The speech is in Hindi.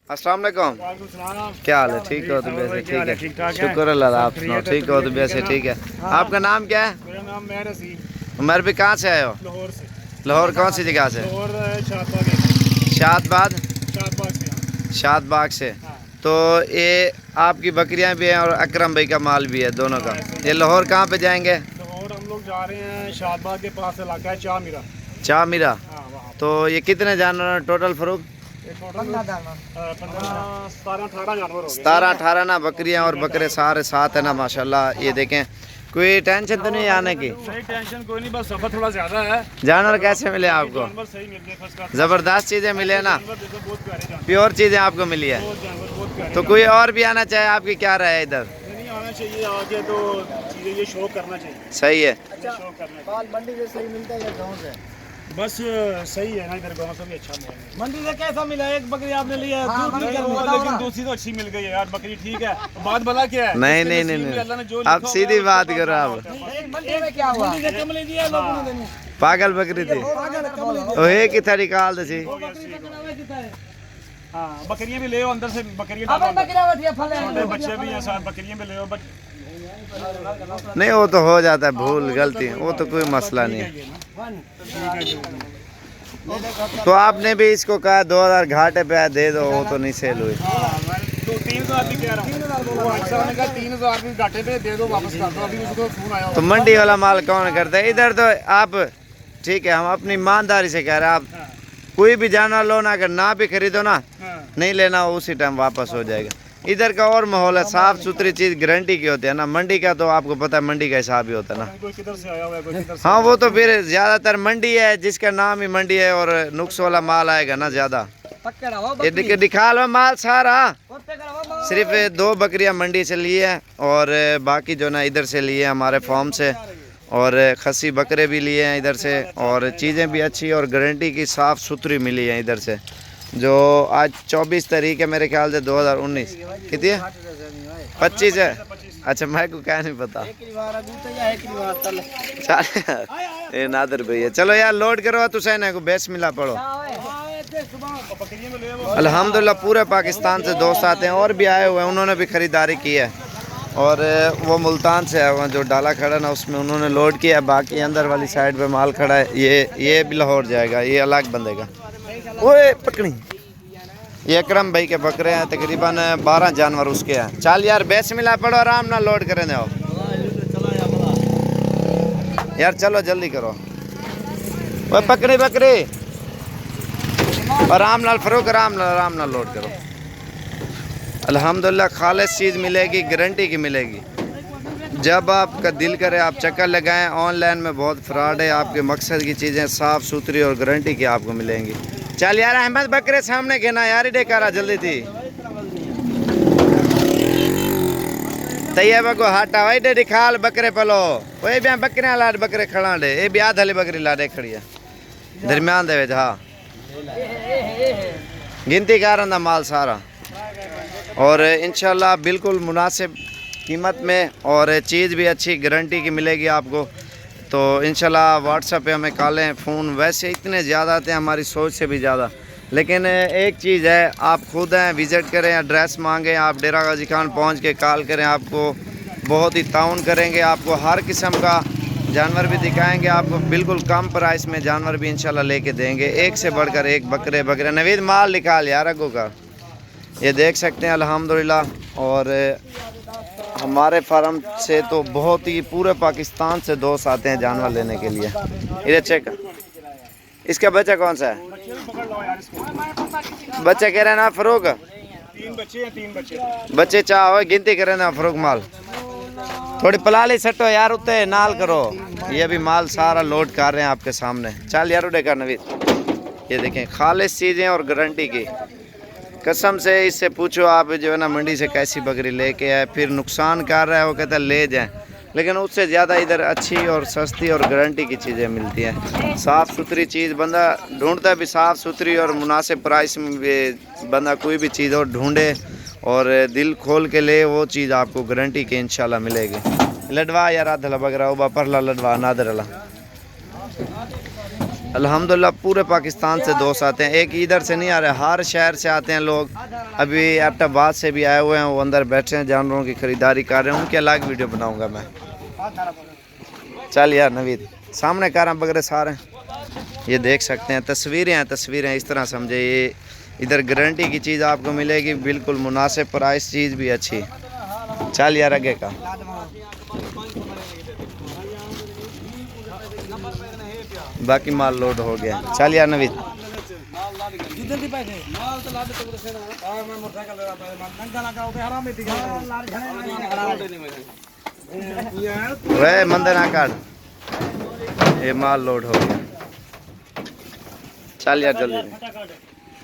अस्सलाम वालेकुम। क्या हाल है? ठीक हो तो वैसे ठीक है, शुक्र अल्लाह। आप सुनाओ, ठीक हो तो वैसे ठीक है। आपका नाम क्या है? मेरा नाम मेहर हसीन। उमर भी कहाँ से आए हो? लाहौर से। लाहौर कौन सी जगह से? लाहौर शादबाग। शादबाद। शादबाग से। शादबाग से। हाँ। तो ये आपकी बकरियां भी हैं और अकरम भाई का माल भी है, दोनों का। ये लाहौर कहाँ पे जाएंगे? लाहौर हम लोग जा रहे हैं शादबाग के पास इलाका है चामीरा। चामीरा। हाँ वहाँ। तो ये कितने जानवर हैं टोटल फरूक? 17-18 जानवर हो गए। 17-18 ना बकरियां और बकरे सारे साथ है ना माशाल्लाह। ये देखें, कोई टेंशन तो नहीं आने की? नहीं टेंशन कोई नहीं, बस सफर थोड़ा ज्यादा है। जानवर कैसे मिले आपको? जानवर सही मिल गए, फर्स्ट क्लास जबरदस्त चीजें मिले ना, जानवर, देखो बहुत प्यारे जानवर। प्योर चीजें आपको मिली है। बहुत जानवर, बहुत प्यारे तो जानवर। कोई और भी आना चाहे, आपकी क्या राय है इधर? नहीं आना चाहिए आगे, तो चीजें ये शो करना चाहिए। सही है। शो करना चाहिए। माल मंडी से सही मिलता है या गाँव से? बस सही है ना, इधर गाँव से भी अच्छा माल है। मंडी से कैसा मिला? एक बकरी आपने लिया है, हाँ, दूध नहीं, निकल वो बताओ लेकिन ना। दूसरी तो अच्छी मिल गई है यार, बकरी ठीक है। बात भला क्या है? नहीं जिसके नहीं नसीब नहीं में अल्लाह ने जो नहीं, लिखा आप होगा सीधी उसके बात पास करो आप। होता है। एक मंडी में क्या हुआ? मंडी से कम ले दिया लोगों ने देने। पागल बकरी थी ओ, एक ही था निकाल दे सी। हाँ बकरियां भी ले आओ अंदर से, बकरियां अब डालो। बकरियां बैठी है फले। छोटे बच्चे भी हैं साथ, बकरियां भी ले आओ। नहीं वो तो हो जाता है, भूल गलती, वो तो कोई मसला नहीं है। तो आपने भी इसको कहा 2000 घाटे पे दे दो, वो तो नहीं सेल हुई। 3,000 भी कह रहा हूँ। वो भाई साहब ने कहा 3,000 भी घाटे पे दे दो, वापस कर दो। अभी उसको फोन आया तो मंडी वाला माल कौन करता है इधर? तो आप ठीक है, हम अपनी ईमानदारी से कह रहे हैं, आप कोई भी जानवर लो ना, अगर ना भी खरीदो ना, नहीं लेना हो उसी टाइम वापस हो जाएगा। इधर का और माहौल है, साफ सुथरी चीज गारंटी की होती है ना। मंडी का तो आपको पता है, मंडी का हिसाब ही होता है ना। कोई किधर से आया हुआ है, कोई किधर से। हाँ वो तो फिर ज्यादातर मंडी है, जिसका नाम ही मंडी है, और नुक्स वाला माल आएगा ना ज्यादा। ये दिखा लो माल सारा, सिर्फ 2 बकरियां मंडी से लिए हैं और बाकी जो ना इधर से लिए हमारे फार्म से, और खसी बकरे भी लिए हैं इधर से, और चीज़ें भी अच्छी और गारंटी की साफ़ सुथरी मिली हैं इधर से। जो आज 24 तारीख है मेरे ख्याल से 2019, कितनी है? 25 है। अच्छा मैं को क्या नहीं पता। चल ये नादर भैया, चलो यार लोड करो तो सही ना को बेस मिला पड़ो। अल्हम्दुलिल्लाह पूरे पाकिस्तान से दोस्त आते हैं और भी आए हुए हैं, उन्होंने भी ख़रीदारी की है। और वो मुल्तान से आया हुआ जो डाला खड़ा ना, उसमें उन्होंने लोड किया। बाकी अंदर वाली साइड पे माल खड़ा है, ये भी लाहौर जाएगा, ये अलग बंदेगा। ओए पकड़ी, ये अकरम भाई के बकरे हैं, तकरीबन 12 जानवर उसके हैं। चल यार बेस मिला पड़ो, आराम ना लोड करें दो यार, चलो जल्दी करो। ओए पकड़ी बकरी, आराम नाल फरोख, आराम नाल लोड करो। अल्हम्दुलिल्लाह खालिस चीज़ मिलेगी, गारंटी की मिलेगी। जब आपका दिल करे आप चक्कर लगाएं। ऑनलाइन में बहुत फ्रॉड है, आपके मकसद की चीज़ें साफ़ सुथरी और गारंटी की आपको मिलेंगी। चल यार अहमद बकरे सामने के ना यार, डेकारा जल्दी थी तैयबा को हटा वही डे दिखाल बकरे पलो। वही भी बकरियां लाड बकरे खड़ा डे, ये भी आधे बकरी लाडे खड़ी है दरम्यान दे। हाँ गिनती कारण दा माल सारा, और इंशाल्लाह बिल्कुल मुनासिब कीमत में, और चीज़ भी अच्छी गारंटी की मिलेगी आपको। तो इंशाल्लाह व्हाट्सएप पे हमें कॉलें फ़ोन वैसे इतने ज़्यादा आते हैं, हमारी सोच से भी ज़्यादा। लेकिन एक चीज़ है, आप खुद हैं, विज़िट करें, एड्रेस मांगें, आप डेरा गाजी खान पहुँच के कॉल करें, आपको बहुत ही ताउन करेंगे। आपको हर किस्म का जानवर भी दिखाएंगे, आपको बिल्कुल कम प्राइस में जानवर भी इंशाल्लाह लेके देंगे। एक से बढ़कर एक बकरे बकरे। नवीद माल निकाल यार अगो का, ये देख सकते हैं अल्हम्दुलिल्लाह। और हमारे फार्म से तो बहुत ही पूरे पाकिस्तान से दोस्त आते हैं जानवर लेने के लिए। इधर चेक, इसका बच्चा कौन सा है? बच्चा कह रहे हैं ना फरोख? 3 बच्चे हैं, 3 बच्चे। बच्चे चाहो गिनती करें ना फरोख माल, थोड़ी पलाली सटो यार उत्ते नाल करो। ये अभी माल सारा लोड कर रहे हैं आपके सामने। चल यार उड़े का नवीद, ये देखें खालिस चीज़ें और गारंटी की कसम से। इससे पूछो आप जो है ना मंडी से कैसी बकरी लेके आए, फिर नुकसान कर रहा है वो कहता है ले जाएं, लेकिन उससे ज़्यादा इधर अच्छी और सस्ती और गारंटी की चीज़ें मिलती हैं। साफ़ सुथरी चीज़ बंदा ढूंढता भी, साफ़ सुथरी और मुनासिब प्राइस में भी बंदा कोई भी चीज़ और ढूंढे और दिल खोल के ले, वो चीज़ आपको गारंटी के इंशाल्लाह मिलेगी। लडवा यार आधला बकरा उबा परला लडवा नादर अला अल्हम्दुलिल्लाह पूरे पाकिस्तान से दोस्त आते हैं, एक इधर से नहीं आ रहे, हर शहर से आते हैं लोग। अभी एबटाबाद से भी आए हुए हैं, वो अंदर बैठे हैं, जानवरों की ख़रीदारी कर रहे हैं, उनकी अलग वीडियो बनाऊंगा मैं। चल यार नवीद, सामने कार वगैरह सारे ये देख सकते हैं, तस्वीरें इस तरह समझे। ये इधर गारंटी की चीज़ आपको मिलेगी, बिल्कुल मुनासिब प्राइस, चीज़ भी अच्छी। चल यार आगे का। बाकी माल लोड हो गया। चल यार नवीद। जल्दी पैसे माल तो लाद तो से ना मैं मोटरसाइकिल लगा नंगा लगा पे हराम में वे मंदिर ना काट, ये माल लोड हो गया। चल यार जल्दी।